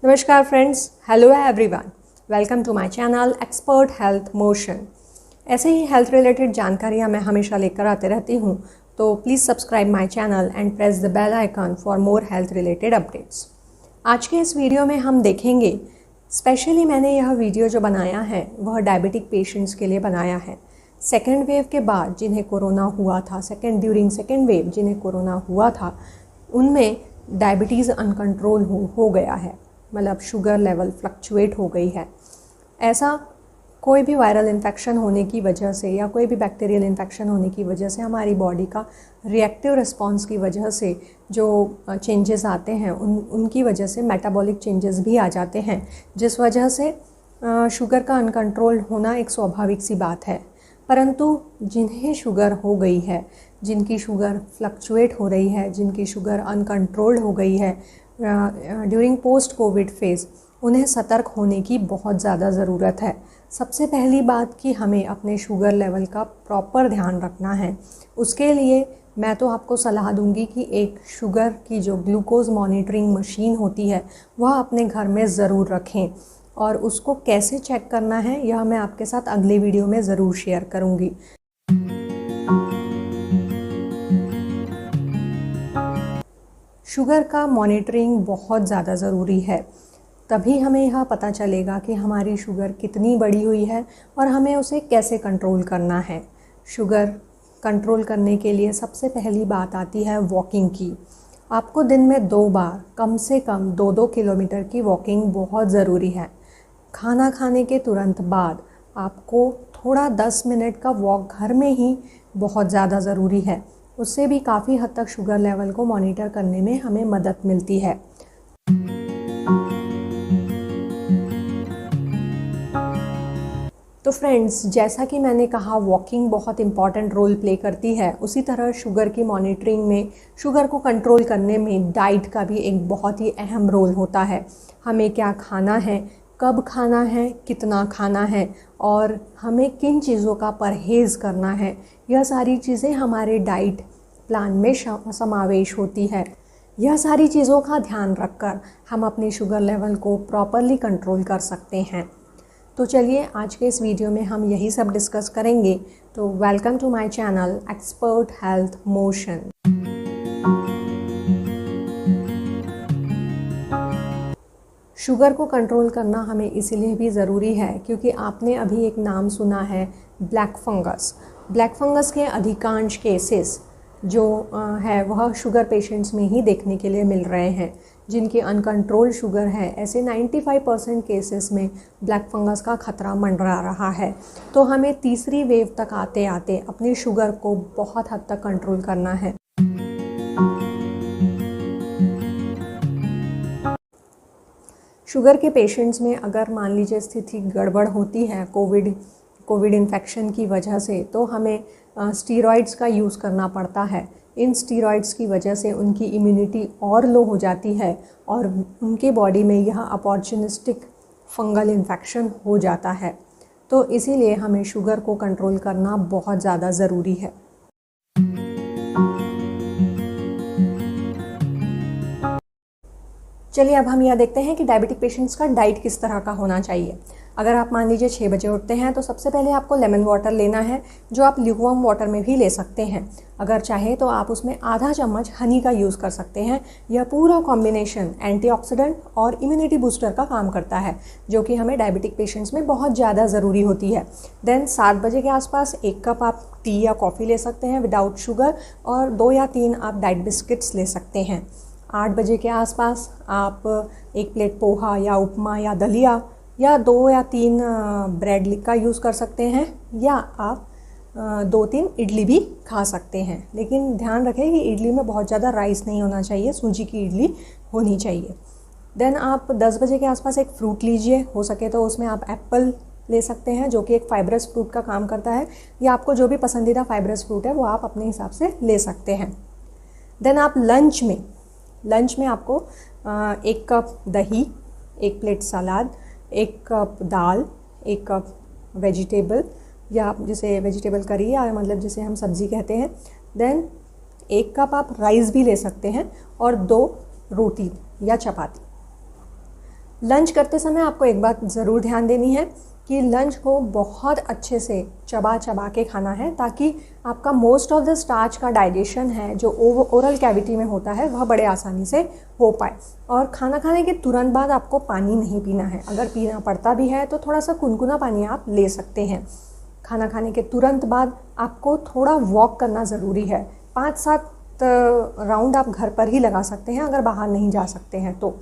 नमस्कार friends, hello everyone, welcome to my channel expert health motion. ऐसे ही health related जानकारियाँ मैं हमेशा लेकर आते रहती हूँ, तो please subscribe my channel and press the bell icon for more health related updates. आज के इस वीडियो में हम देखेंगे, स्पेशली मैंने यह वीडियो जो बनाया है वह डायबिटिक पेशेंट्स के लिए बनाया है। सेकेंड वेव के बाद जिन्हें कोरोना हुआ था, ड्यूरिंग सेकेंड वेव जिन्हें कोरोना हुआ था, उनमें डायबिटीज़ अनकंट्रोल हो गया है, मतलब शुगर लेवल फ्लक्चुएट हो गई है। ऐसा कोई भी वायरल इन्फेक्शन होने की वजह से या कोई भी बैक्टीरियल इन्फेक्शन होने की वजह से हमारी बॉडी का रिएक्टिव रिस्पॉन्स की वजह से जो चेंजेस आते हैं उनकी वजह से मेटाबॉलिक चेंजेस भी आ जाते हैं, जिस वजह से शुगर का अनकंट्रोल होना एक स्वाभाविक सी बात है। परंतु जिन्हें शुगर हो गई है, जिनकी शुगर फ्लक्चुएट हो रही है, जिनकी शुगर अनकंट्रोल्ड हो गई है ड्यूरिंग पोस्ट कोविड फेज़, उन्हें सतर्क होने की बहुत ज़्यादा ज़रूरत है। सबसे पहली बात कि हमें अपने शुगर लेवल का प्रॉपर ध्यान रखना है। उसके लिए मैं तो आपको सलाह दूंगी कि एक शुगर की जो ग्लूकोज मॉनिटरिंग मशीन होती है वह अपने घर में ज़रूर रखें, और उसको कैसे चेक करना है यह मैं आपके साथ अगले वीडियो में ज़रूर शेयर करूँगी। शुगर का मॉनिटरिंग बहुत ज़्यादा ज़रूरी है, तभी हमें यह पता चलेगा कि हमारी शुगर कितनी बढ़ी हुई है और हमें उसे कैसे कंट्रोल करना है। शुगर कंट्रोल करने के लिए सबसे पहली बात आती है वॉकिंग की। आपको दिन में 2 बार कम से कम 2-2 किलोमीटर की वॉकिंग बहुत ज़रूरी है। खाना खाने के तुरंत बाद आपको थोड़ा 10 मिनट का वॉक घर में ही बहुत ज़्यादा ज़रूरी है। उससे भी काफ़ी हद तक शुगर लेवल को मॉनिटर करने में हमें मदद मिलती है। तो फ्रेंड्स, जैसा कि मैंने कहा वॉकिंग बहुत इम्पॉर्टेंट रोल प्ले करती है, उसी तरह शुगर की मॉनिटरिंग में, शुगर को कंट्रोल करने में डाइट का भी एक बहुत ही अहम रोल होता है। हमें क्या खाना है, कब खाना है, कितना खाना है और हमें किन चीज़ों का परहेज़ करना है, यह सारी चीज़ें हमारे डाइट प्लान में समावेश होती है। यह सारी चीज़ों का ध्यान रखकर हम अपनी शुगर लेवल को प्रॉपरली कंट्रोल कर सकते हैं। तो चलिए आज के इस वीडियो में हम यही सब डिस्कस करेंगे। तो welcome to my channel expert health motion. Sugar को कंट्रोल करना हमें इसीलिए भी ज़रूरी है क्योंकि आपने अभी एक नाम सुना है, ब्लैक फंगस। ब्लैक फंगस के अधिकांश केसेस जो है वह शुगर पेशेंट्स में ही देखने के लिए मिल रहे हैं। जिनकी अनकंट्रोल शुगर है, ऐसे 95% केसेस में ब्लैक फंगस का खतरा मंडरा रहा है। तो हमें तीसरी वेव तक आते आते अपनी शुगर को बहुत हद तक कंट्रोल करना है। शुगर के पेशेंट्स में अगर मान लीजिए स्थिति गड़बड़ होती है कोविड इन्फेक्शन की वजह से, तो हमें स्टीरॉइड्स का यूज़ करना पड़ता है। इन स्टीरॉइड्स की वजह से उनकी इम्यूनिटी और लो हो जाती है और उनके बॉडी में यह अपॉर्चुनिस्टिक फंगल इन्फेक्शन हो जाता है। तो इसीलिए हमें शुगर को कंट्रोल करना बहुत ज़्यादा ज़रूरी है। चलिए अब हम यह देखते हैं कि डायबिटिक पेशेंट्स का डाइट किस तरह का होना चाहिए। अगर आप मान लीजिए 6 बजे उठते हैं तो सबसे पहले आपको लेमन वाटर लेना है, जो आप ल्यूकवार्म वाटर में भी ले सकते हैं। अगर चाहे तो आप उसमें आधा चम्मच हनी का यूज़ कर सकते हैं। यह पूरा कॉम्बिनेशन एंटीऑक्सीडेंट और इम्यूनिटी बूस्टर का काम करता है, जो कि हमें डायबिटिक पेशेंट्स में बहुत ज़्यादा ज़रूरी होती है। देन 7 बजे के आसपास 1 कप आप टी या कॉफ़ी ले सकते हैं विदाउट शुगर, और 2 या 3 आप डाइट बिस्किट्स ले सकते हैं। 8 बजे के आसपास आप 1 प्लेट पोहा या उपमा या दलिया या 2 या 3 ब्रेड का यूज़ कर सकते हैं, या आप 2-3 इडली भी खा सकते हैं। लेकिन ध्यान रखें कि इडली में बहुत ज़्यादा राइस नहीं होना चाहिए, सूजी की इडली होनी चाहिए। देन आप 10 बजे के आसपास एक फ्रूट लीजिए, हो सके तो उसमें आप एप्पल ले सकते हैं, जो कि एक फाइब्रस फ्रूट का काम करता है, या आपको जो भी पसंदीदा फाइब्रस फ्रूट है वो आप अपने हिसाब से ले सकते हैं। देन आप लंच में आपको 1 कप दही, 1 प्लेट सलाद, 1 कप दाल, 1 कप वेजिटेबल या आप जिसे वेजिटेबल करी या मतलब जिसे हम सब्ज़ी कहते हैं, देन 1 कप आप राइस भी ले सकते हैं और 2 रोटी या चपाती। लंच करते समय आपको एक बात ज़रूर ध्यान देनी है कि लंच को बहुत अच्छे से चबा चबा के खाना है, ताकि आपका मोस्ट ऑफ द स्टार्च का डाइजेशन है जो ओरल कैविटी में होता है वह बड़े आसानी से हो पाए। और खाना खाने के तुरंत बाद आपको पानी नहीं पीना है। अगर पीना पड़ता भी है तो थोड़ा सा गुनगुना पानी आप ले सकते हैं। खाना खाने के तुरंत बाद आपको थोड़ा वॉक करना ज़रूरी है। 5-7 राउंड आप घर पर ही लगा सकते हैं अगर बाहर नहीं जा सकते हैं तो।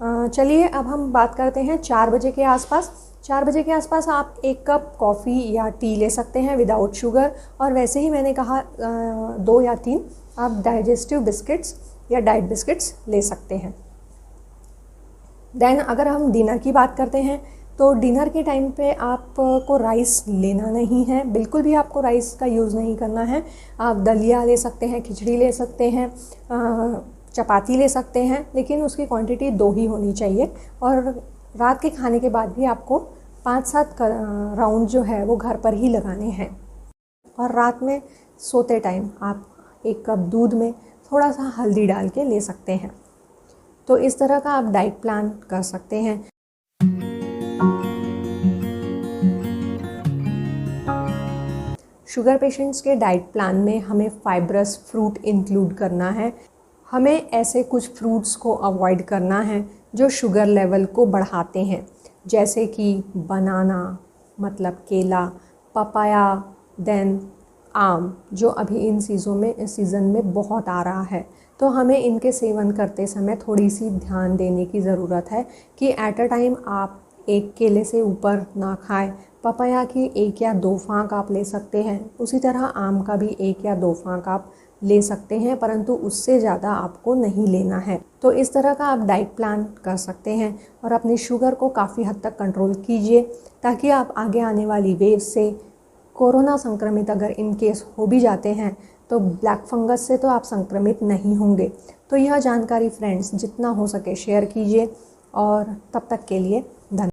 चलिए अब हम बात करते हैं 4 बजे के आसपास। 4 बजे के आसपास आप 1 कप कॉफ़ी या टी ले सकते हैं विदाउट शुगर। और वैसे ही मैंने कहा 2 या 3 आप डाइजेस्टिव बिस्किट्स या डाइट बिस्किट्स ले सकते हैं। देन अगर हम डिनर की बात करते हैं तो डिनर के टाइम पे आपको राइस लेना नहीं है, बिल्कुल भी आपको राइस का यूज़ नहीं करना है। आप दलिया ले सकते हैं, खिचड़ी ले सकते हैं, चपाती ले सकते हैं, लेकिन उसकी क्वांटिटी 2 ही होनी चाहिए। और रात के खाने के बाद भी आपको 5-7 राउंड जो है वो घर पर ही लगाने हैं। और रात में सोते टाइम आप 1 कप दूध में थोड़ा सा हल्दी डाल के ले सकते हैं। तो इस तरह का आप डाइट प्लान कर सकते हैं। शुगर पेशेंट्स के डाइट प्लान में हमें फाइब्रस फ्रूट इंक्लूड करना है। हमें ऐसे कुछ फ्रूट्स को अवॉइड करना है जो शुगर लेवल को बढ़ाते हैं, जैसे कि बनाना मतलब केला, पपाया, देन आम जो अभी इन सीज़न में बहुत आ रहा है। तो हमें इनके सेवन करते समय थोड़ी सी ध्यान देने की ज़रूरत है कि एट अ टाइम आप 1 केले से ऊपर ना खाएं। पपाया की 1 या 2 फांक आप ले सकते हैं, उसी तरह आम का भी 1 या 2 फांक आप ले सकते हैं, परंतु उससे ज़्यादा आपको नहीं लेना है। तो इस तरह का आप डाइट प्लान कर सकते हैं और अपनी शुगर को काफ़ी हद तक कंट्रोल कीजिए, ताकि आप आगे आने वाली वेव से कोरोना संक्रमित अगर इन केस हो भी जाते हैं तो ब्लैक फंगस से तो आप संक्रमित नहीं होंगे। तो यह जानकारी फ्रेंड्स जितना हो सके शेयर कीजिए और तब तक के लिए